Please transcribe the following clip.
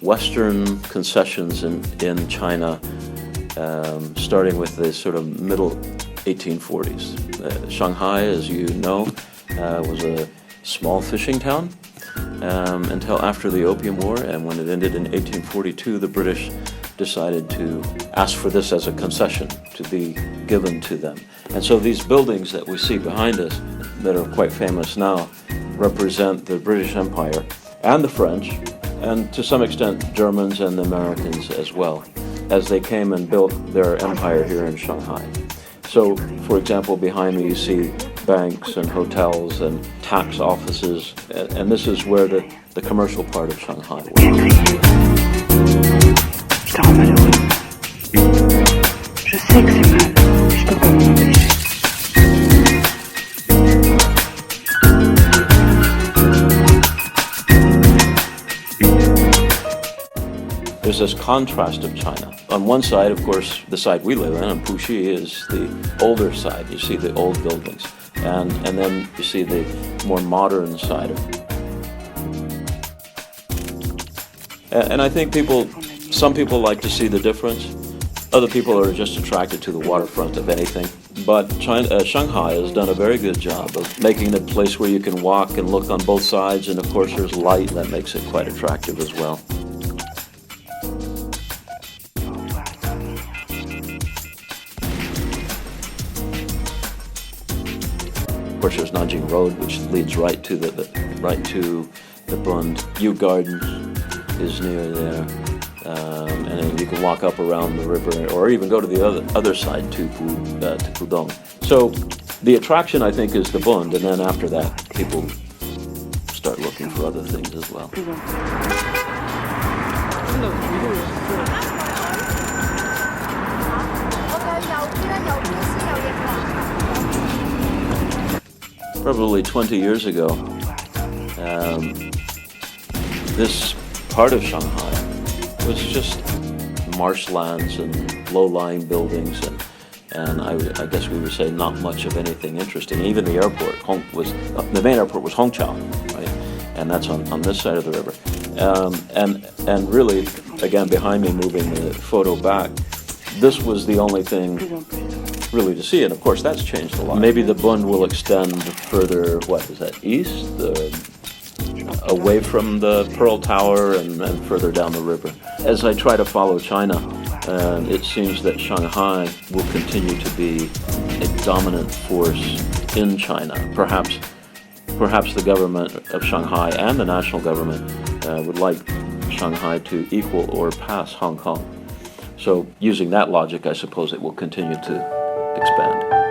Western concessions in China, starting with the sort of middle 1840s. Shanghai, as you know, was a small fishing town until after the Opium War, and when it ended in 1842, the British decided to ask for this as a concession to be given to them. And so these buildings that we see behind us that are quite famous now represent the British Empire and the French, and to some extent Germans and the Americans as well, as they came and built their empire here in Shanghai. So, for example, behind me you see banks and hotels and tax offices, and this is where the commercial part of Shanghai was. Je te rends malheureuse. Je sais que c'est mal, mais je peux pas m'en empêcher. There's this contrast of China. On one side, of course, the side we live in Puxi, is the older side. You see the old buildings. And then you see the more modern side of it. And I think some people like to see the difference. Other people are just attracted to the waterfront of anything. But Shanghai has done a very good job of making it a place where you can walk and look on both sides. And of course, there's light that makes it quite attractive as well. Of course, there's Nanjing Road, which leads right to the Bund. Yew Garden is near there, and then you can walk up around the river, or even go to the other side to Pudong. So the attraction, I think, is the Bund, and then after that, people start looking for other things as well. Probably 20 years ago, this part of Shanghai was just marshlands and low-lying buildings, and I guess we would say not much of anything interesting. Even the airport, the main airport was Hongqiao, right? And that's on this side of the river. And really, again, behind me, moving the photo back, this was the only thing really to see, and of course that's changed a lot. Maybe the Bund will extend further, east, away from the Pearl Tower and further down the river. As I try to follow China, it seems that Shanghai will continue to be a dominant force in China. Perhaps the government of Shanghai and the national government would like Shanghai to equal or pass Hong Kong. So using that logic, I suppose it will continue to expand.